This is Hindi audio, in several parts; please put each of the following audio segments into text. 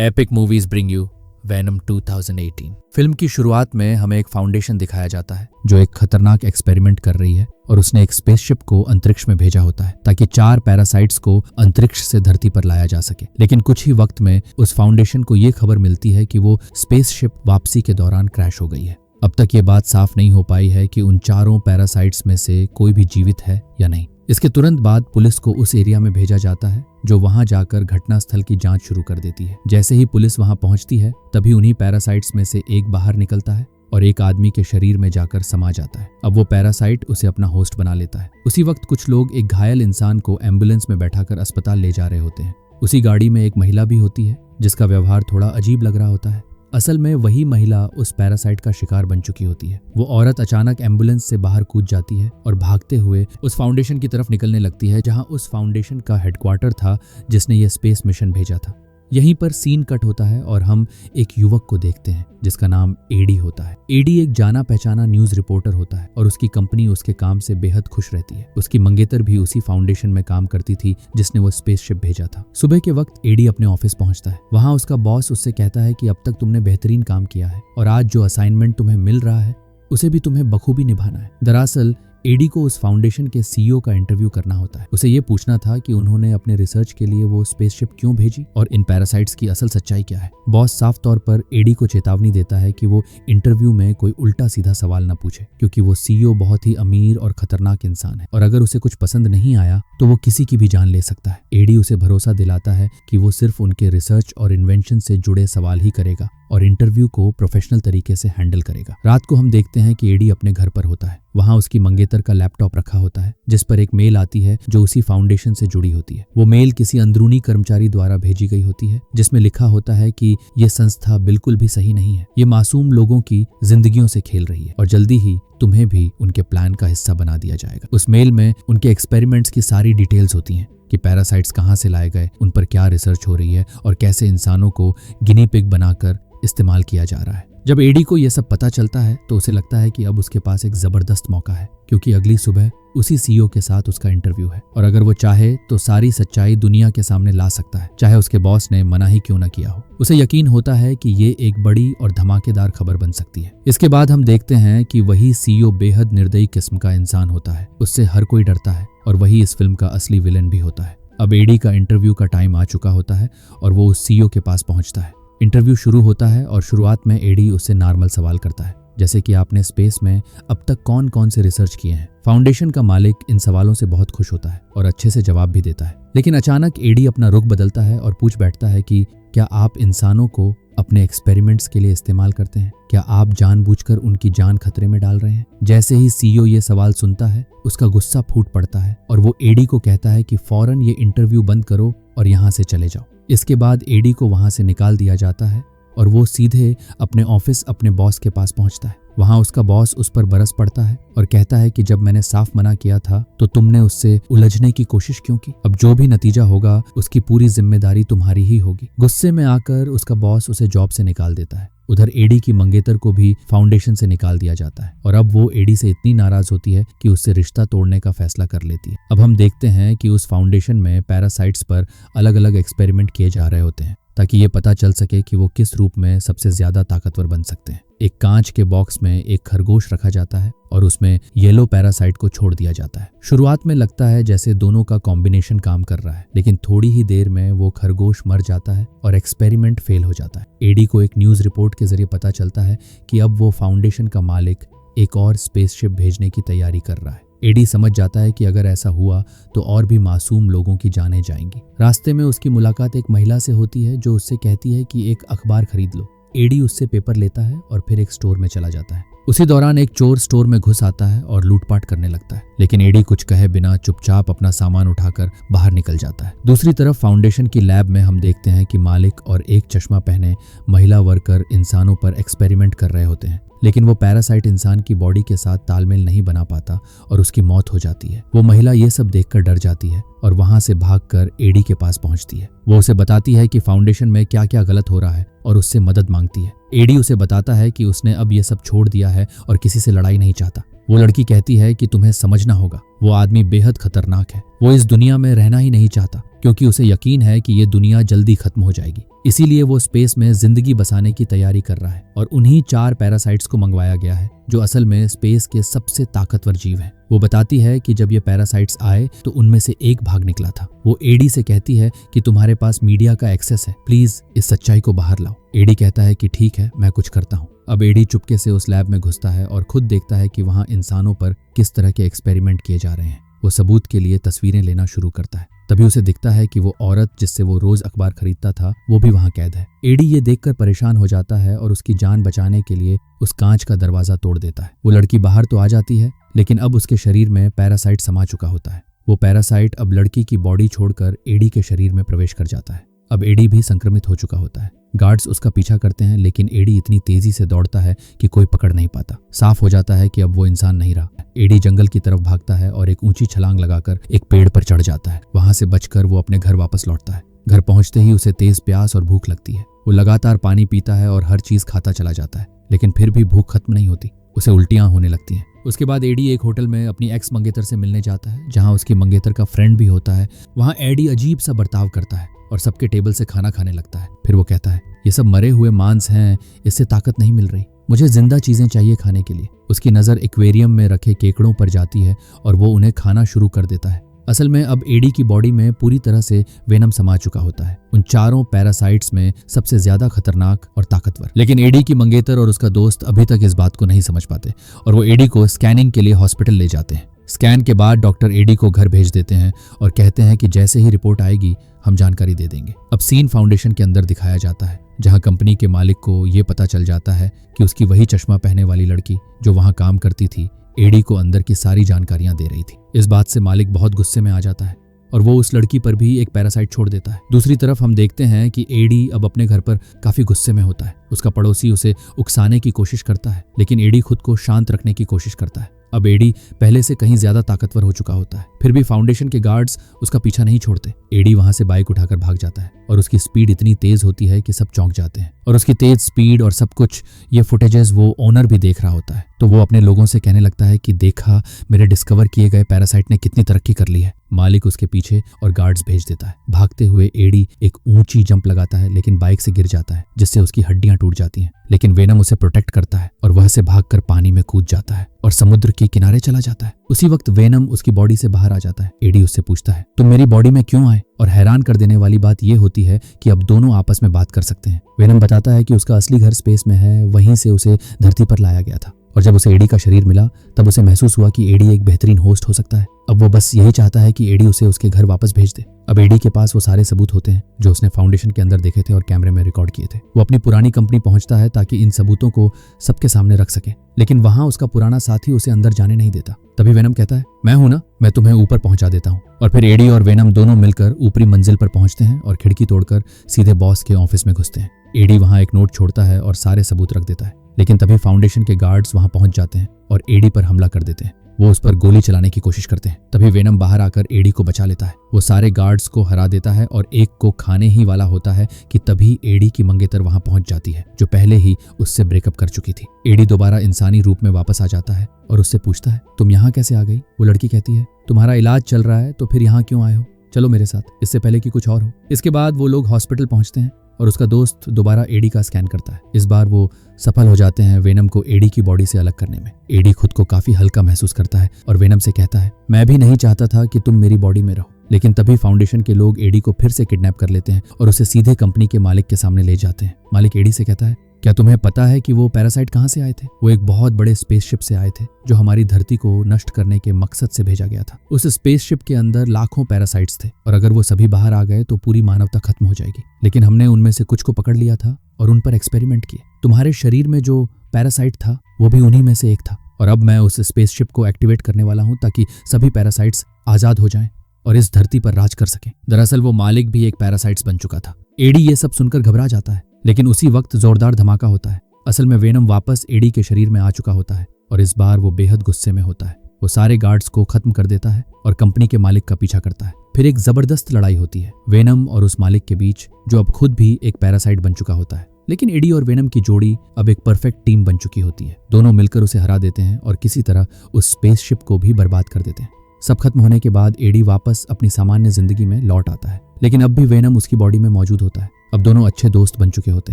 Epic movies bring you venom 2018। Film की शुरुआत में हमें एक फाउंडेशन दिखाया जाता है जो एक खतरनाक एक्सपेरिमेंट कर रही है और उसने एक स्पेसशिप को अंतरिक्ष में भेजा होता है ताकि 4 पैरासाइट्स को अंतरिक्ष से धरती पर लाया जा सके। लेकिन कुछ ही वक्त में उस फाउंडेशन को ये खबर मिलती है कि वो स्पेसशिप वापसी के दौरान क्रैश हो गई है। अब तक ये बात साफ नहीं हो पाई है कि उन 4 पैरासाइट्स में से कोई भी जीवित है या नहीं। इसके तुरंत बाद पुलिस को उस एरिया में भेजा जाता है जो वहां जाकर घटनास्थल की जांच शुरू कर देती है। जैसे ही पुलिस वहां पहुंचती है तभी उन्हीं पैरासाइट्स में से एक बाहर निकलता है और एक आदमी के शरीर में जाकर समा जाता है। अब वो पैरासाइट उसे अपना होस्ट बना लेता है। उसी वक्त कुछ लोग एक घायल इंसान को एम्बुलेंस में बैठाकर अस्पताल ले जा रहे होते हैं। उसी गाड़ी में एक महिला भी होती है जिसका व्यवहार थोड़ा अजीब लग रहा होता है। असल में वही महिला उस पैरासाइट का शिकार बन चुकी होती है। वो औरत अचानक एम्बुलेंस से बाहर कूद जाती है और भागते हुए उस फाउंडेशन की तरफ निकलने लगती है जहां उस फाउंडेशन का हेडक्वार्टर था जिसने ये स्पेस मिशन भेजा था। यहीं पर सीन कट होता है और हम एक युवक को देखते हैं जिसका नाम एडी होता है। एडी एक जाना पहचाना न्यूज रिपोर्टर होता है और उसकी कंपनी उसके काम से बेहद खुश रहती है। उसकी मंगेतर भी उसी फाउंडेशन में काम करती थी जिसने वो स्पेसशिप भेजा था। सुबह के वक्त एडी अपने ऑफिस पहुंचता है। वहां उसका बॉस उससे कहता है कि अब तक तुमने बेहतरीन काम किया है और आज जो असाइनमेंट तुम्हें मिल रहा है उसे भी तुम्हें बखूबी निभाना है। दरअसल एडी को उस फाउंडेशन के सीईओ का इंटरव्यू करना होता है। उसे ये पूछना था कि उन्होंने अपने रिसर्च के लिए वो स्पेसशिप क्यों भेजी और इन पैरासाइट्स की असल सच्चाई क्या है। बॉस साफ तौर पर एडी को चेतावनी देता है कि वो इंटरव्यू में कोई उल्टा सीधा सवाल न पूछे क्योंकि वो सीईओ बहुत ही अमीर और खतरनाक इंसान है और अगर उसे कुछ पसंद नहीं आया तो वो किसी की भी जान ले सकता है। एडी उसे भरोसा दिलाता है कि वो सिर्फ उनके रिसर्च और इन्वेंशन से जुड़े सवाल ही करेगा और इंटरव्यू को प्रोफेशनल तरीके से हैंडल करेगा। रात को हम देखते हैं कि एडी अपने घर पर होता है। वहां उसकी मंगेतर का लैपटॉप रखा होता है जिस पर एक मेल आती है जो उसी फाउंडेशन से जुड़ी होती है। वो मेल किसी अंदरूनी कर्मचारी द्वारा भेजी गई होती है जिसमें लिखा होता है कि ये संस्था बिल्कुल भी सही नहीं है। ये मासूम लोगों की जिंदगियों से खेल रही है और जल्दी ही तुम्हें भी उनके प्लान का हिस्सा बना दिया जाएगा। उस मेल में उनके एक्सपेरिमेंट्स की सारी डिटेल्स होती हैं कि पैरासाइट्स कहाँ से लाए गए, उन पर क्या रिसर्च हो रही है और कैसे इंसानों को गिनी पिग बनाकर इस्तेमाल किया जा रहा है। जब एडी को यह सब पता चलता है तो उसे लगता है कि अब उसके पास एक जबरदस्त मौका है क्योंकि अगली सुबह उसी सीईओ के साथ उसका इंटरव्यू है और अगर वो चाहे तो सारी सच्चाई दुनिया के सामने ला सकता है, चाहे उसके बॉस ने मना ही क्यों न किया हो। उसे यकीन होता है कि ये एक बड़ी और धमाकेदार खबर बन सकती है। इसके बाद हम देखते हैं कि वही सीईओ बेहद निर्दयी किस्म का इंसान होता है। उससे हर कोई डरता है और वही इस फिल्म का असली विलेन भी होता है। अब एडी का इंटरव्यू का टाइम आ चुका होता है और वो उस सीईओ के पास पहुंचता है। इंटरव्यू शुरू होता है और शुरुआत में एडी उससे नॉर्मल सवाल करता है जैसे कि आपने स्पेस में अब तक कौन कौन से रिसर्च किए हैं। फाउंडेशन का मालिक इन सवालों से बहुत खुश होता है और अच्छे से जवाब भी देता है। लेकिन अचानक एडी अपना रुख बदलता है और पूछ बैठता है कि क्या आप इंसानों को अपने एक्सपेरिमेंट्स के लिए इस्तेमाल करते हैं? क्या आप जानबूझकर उनकी जान खतरे में डाल रहे हैं? जैसे ही सीईओ ये सवाल सुनता है उसका गुस्सा फूट पड़ता है और वो एडी को कहता है कि फौरन ये इंटरव्यू बंद करो और यहाँ से चले जाओ। इसके बाद एडी को वहां से निकाल दिया जाता है और वो सीधे अपने ऑफिस अपने बॉस के पास पहुंचता है। वहां उसका बॉस उस पर बरस पड़ता है और कहता है कि जब मैंने साफ मना किया था तो तुमने उससे उलझने की कोशिश क्यों की? अब जो भी नतीजा होगा उसकी पूरी जिम्मेदारी तुम्हारी ही होगी। गुस्से में आकर उसका बॉस उसे जॉब से निकाल देता है। उधर एडी की मंगेतर को भी फाउंडेशन से निकाल दिया जाता है और अब वो एडी से इतनी नाराज होती है कि उससे रिश्ता तोड़ने का फैसला कर लेती है। अब हम देखते हैं कि उस फाउंडेशन में पैरासाइट्स पर अलग अलग एक्सपेरिमेंट किए जा रहे होते हैं ताकि ये पता चल सके कि वो किस रूप में सबसे ज्यादा ताकतवर बन सकते हैं। एक कांच के बॉक्स में एक खरगोश रखा जाता है और उसमें येलो पैरासाइट को छोड़ दिया जाता है। शुरुआत में लगता है जैसे दोनों का कॉम्बिनेशन काम कर रहा है लेकिन थोड़ी ही देर में वो खरगोश मर जाता है और एक्सपेरिमेंट फेल हो जाता है। एडी को एक न्यूज रिपोर्ट के जरिए पता चलता है कि अब वो फाउंडेशन का मालिक एक और स्पेसशिप भेजने की तैयारी कर रहा है। एडी समझ जाता है कि अगर ऐसा हुआ तो और भी मासूम लोगों की जानें जाएंगी। रास्ते में उसकी मुलाकात एक महिला से होती है जो उससे कहती है कि एक अखबार खरीद लो। एडी उससे पेपर लेता है और फिर एक स्टोर में चला जाता है। उसी दौरान एक चोर स्टोर में घुस आता है और लूटपाट करने लगता है लेकिन एडी कुछ कहे बिना चुपचाप अपना सामान उठाकर बाहर निकल जाता है। दूसरी तरफ फाउंडेशन की लैब में हम देखते हैं कि मालिक और एक चश्मा पहने महिला वर्कर इंसानों पर एक्सपेरिमेंट कर रहे होते हैं लेकिन वो पैरासाइट इंसान की बॉडी के साथ तालमेल नहीं बना पाता और उसकी मौत हो जाती है। वो महिला ये सब देखकर डर जाती है और वहां से भागकर एडी के पास पहुंचती है। वो उसे बताती है कि फाउंडेशन में क्या क्या गलत हो रहा है और उससे मदद मांगती है। एडी उसे बताता है कि उसने अब ये सब छोड़ दिया है और किसी से लड़ाई नहीं चाहता। वो लड़की कहती है कि तुम्हें समझना होगा, वो आदमी बेहद खतरनाक है। वो इस दुनिया में रहना ही नहीं चाहता क्योंकि उसे यकीन है कि ये दुनिया जल्दी खत्म हो जाएगी। इसीलिए वो स्पेस में जिंदगी बसाने की तैयारी कर रहा है और उन्हीं 4 पैरासाइट्स को मंगवाया गया है जो असल में स्पेस के सबसे ताकतवर जीव हैं। वो बताती है कि जब ये पैरासाइट्स आए तो उनमें से एक भाग निकला था। वो एडी से कहती है कि तुम्हारे पास मीडिया का एक्सेस है, प्लीज इस सच्चाई को बाहर लाओ। एडी कहता है कि ठीक है, मैं कुछ करता हूँ। अब एडी चुपके से उस लैब में घुसता है और खुद देखता है कि वहाँ इंसानों पर किस तरह के एक्सपेरिमेंट किए जा रहे हैं। वो सबूत के लिए तस्वीरें लेना शुरू करता है। तभी उसे दिखता है कि वो औरत जिससे वो रोज अखबार खरीदता था वो भी वहाँ कैद है। एडी ये देखकर परेशान हो जाता है और उसकी जान बचाने के लिए उस कांच का दरवाजा तोड़ देता है। वो लड़की बाहर तो आ जाती है लेकिन अब उसके शरीर में पैरासाइट समा चुका होता है। वो पैरासाइट अब लड़की की बॉडी छोड़कर एडी के शरीर में प्रवेश कर जाता है। अब एडी भी संक्रमित हो चुका होता है। गार्ड्स उसका पीछा करते हैं लेकिन एडी इतनी तेजी से दौड़ता है कि कोई पकड़ नहीं पाता। साफ हो जाता है कि अब वो इंसान नहीं रहा। एडी जंगल की तरफ भागता है और एक ऊंची छलांग लगाकर एक पेड़ पर चढ़ जाता है। वहां से बचकर वो अपने घर वापस लौटता है। घर पहुंचते ही उसे तेज प्यास और भूख लगती है। वो लगातार पानी पीता है और हर चीज खाता चला जाता है लेकिन फिर भी भूख खत्म नहीं होती। उसे उल्टियां होने लगती हैं। उसके बाद एडी एक होटल में अपनी एक्स मंगेतर से मिलने जाता है जहां उसकी मंगेतर का फ्रेंड भी होता है। वहां एडी अजीब सा बर्ताव करता है और सबके टेबल से खाना खाने लगता है। फिर वो कहता है, ये सब मरे हुए मांस हैं, इससे ताकत नहीं मिल रही, मुझे जिंदा चीजें चाहिए खाने के लिए। उसकी नजर एक्वेरियम में रखे केकड़ों पर जाती है और वो उन्हें खाना शुरू कर देता है। असल में अब एडी की बॉडी में पूरी तरह से वेनम समा चुका होता है, उन 4 पैरासाइट्स में सबसे ज्यादा खतरनाक और ताकतवर। लेकिन एडी की मंगेतर और उसका दोस्त अभी तक इस बात को नहीं समझ पाते और वो एडी को स्कैनिंग के लिए हॉस्पिटल ले जाते हैं। स्कैन के बाद डॉक्टर एडी को घर भेज देते हैं और कहते हैं कि जैसे ही रिपोर्ट आएगी हम जानकारी दे देंगे। अब सीन फाउंडेशन के अंदर दिखाया जाता है जहां कंपनी के मालिक को ये पता चल जाता है कि उसकी वही चश्मा पहने वाली लड़की जो वहां काम करती थी एडी को अंदर की सारी जानकारियां दे रही थी। इस बात से मालिक बहुत गुस्से में आ जाता है और वो उस लड़की पर भी एक पैरासाइट छोड़ देता है। दूसरी तरफ हम देखते हैं कि एडी अब अपने घर पर काफी गुस्से में होता है। उसका पड़ोसी उसे उकसाने की कोशिश करता है लेकिन एडी खुद को शांत रखने की कोशिश करता है। अब एडी पहले से कहीं ज्यादा ताकतवर हो चुका होता है। फिर भी फाउंडेशन के गार्ड्स उसका पीछा नहीं छोड़ते। एडी वहां से बाइक उठाकर भाग जाता है और उसकी स्पीड इतनी तेज होती है कि सब चौंक जाते हैं। और उसकी तेज स्पीड और सब कुछ ये फुटेजेस वो ओनर भी देख रहा होता है। तो वो अपने लोगों से कहने लगता है कि देखा, मेरे डिस्कवर किए गए पैरासाइट ने कितनी तरक्की कर ली है। मालिक उसके पीछे और गार्ड्स भेज देता है। भागते हुए एडी एक ऊंची जंप लगाता है लेकिन बाइक से गिर जाता है जिससे उसकी हड्डियां टूट जाती हैं। लेकिन वेनम उसे प्रोटेक्ट करता है और वह से भागकर पानी में कूद जाता है और समुद्र के किनारे चला जाता है। उसी वक्त वेनम उसकी बॉडी से बाहर आ जाता है। एडी उससे पूछता है, तुम मेरी बॉडी में क्यों आए? और हैरान कर देने वाली बात यह होती है कि अब दोनों आपस में बात कर सकते हैं। वेनम बताता है कि उसका असली घर स्पेस में है, वहीं से उसे धरती पर लाया गया था। और जब उसे एडी का शरीर मिला तब उसे महसूस हुआ कि एडी एक बेहतरीन होस्ट हो सकता है। अब वो बस यही चाहता है कि एडी उसे उसके घर वापस भेज दे। अब एडी के पास वो सारे सबूत होते हैं जो उसने फाउंडेशन के अंदर देखे थे और कैमरे में रिकॉर्ड किए थे। वो अपनी पुरानी कंपनी पहुंचता है ताकि इन सबूतों को सबके सामने रख सके लेकिन वहां उसका पुराना साथी उसे अंदर जाने नहीं देता। तभी वेनम कहता है, मैं हूं ना, मैं तुम्हें ऊपर पहुंचा देता हूं। और फिर एडी और वेनम दोनों मिलकर ऊपरी मंजिल पर पहुंचते हैं और खिड़की तोड़कर सीधे बॉस के ऑफिस में घुसते हैं। एडी वहां एक नोट छोड़ता है और सारे सबूत रख देता है लेकिन तभी फाउंडेशन के गार्ड्स वहां पहुंच जाते हैं और एडी पर हमला कर देते हैं। वो उस पर गोली चलाने की कोशिश करते हैं। तभी वेनम बाहर आकर एडी को बचा लेता है। वो सारे गार्ड्स को हरा देता है और एक को खाने ही वाला होता है कि तभी एडी की मंगेतर वहां पहुंच जाती है जो पहले ही उससे ब्रेकअप कर चुकी थी। एडी दोबारा इंसानी रूप में वापस आ जाता है और उससे पूछता है, तुम यहाँ कैसे आ गई? वो लड़की कहती है, तुम्हारा इलाज चल रहा है तो फिर यहाँ क्यों आए हो? चलो मेरे साथ, इससे पहले कि कुछ और हो। इसके बाद वो लोग हॉस्पिटल पहुंचते हैं और उसका दोस्त दोबारा एडी का स्कैन करता है। इस बार वो सफल हो जाते हैं वेनम को एडी की बॉडी से अलग करने में। एडी खुद को काफी हल्का महसूस करता है और वेनम से कहता है, मैं भी नहीं चाहता था कि तुम मेरी बॉडी में रहो। लेकिन तभी फाउंडेशन के लोग एडी को फिर से किडनैप कर लेते हैं और उसे सीधे कंपनी के मालिक के सामने ले जाते हैं। मालिक एडी से कहता है, क्या तुम्हें पता है कि वो पैरासाइट कहाँ से आए थे? वो एक बहुत बड़े स्पेसशिप से आए थे जो हमारी धरती को नष्ट करने के मकसद से भेजा गया था। उस स्पेसशिप के अंदर लाखों पैरासाइट्स थे और अगर वो सभी बाहर आ गए तो पूरी मानवता खत्म हो जाएगी। लेकिन हमने उनमें से कुछ को पकड़ लिया था और उन पर एक्सपेरिमेंट किए। तुम्हारे शरीर में जो पैरासाइट था वो भी उन्हीं में से एक था और अब मैं उस स्पेसशिप को एक्टिवेट करने वाला हूं ताकि सभी पैरासाइट्स आजाद हो जाएं और इस धरती पर राज कर सकें। दरअसल वो मालिक भी एक पैरासाइट्स बन चुका था। एडी ये सब सुनकर घबरा जाता है लेकिन उसी वक्त जोरदार धमाका होता है। असल में वेनम वापस एडी के शरीर में आ चुका होता है और इस बार वो बेहद गुस्से में होता है। वो सारे गार्ड्स को खत्म कर देता है और कंपनी के मालिक का पीछा करता है। फिर एक जबरदस्त लड़ाई होती है वेनम और उस मालिक के बीच जो अब खुद भी एक पैरासाइट बन चुका होता है। लेकिन एडी और वेनम की जोड़ी अब एक परफेक्ट टीम बन चुकी होती है। दोनों मिलकर उसे हरा देते हैं और किसी तरह उस स्पेसशिप को भी बर्बाद कर देते हैं। सब खत्म होने के बाद एडी वापस अपनी सामान्य जिंदगी में लौट आता है लेकिन अब भी वेनम उसकी बॉडी में मौजूद होता है। अब दोनों अच्छे दोस्त बन चुके होते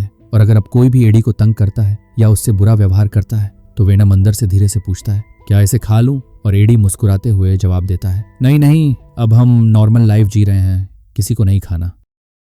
हैं और अगर अब कोई भी एडी को तंग करता है या उससे बुरा व्यवहार करता है तो वेनम अंदर से धीरे से पूछता है, क्या इसे खा लूं? और एडी मुस्कुराते हुए जवाब देता है, नहीं नहीं, अब हम नॉर्मल लाइफ जी रहे हैं, किसी को नहीं खाना।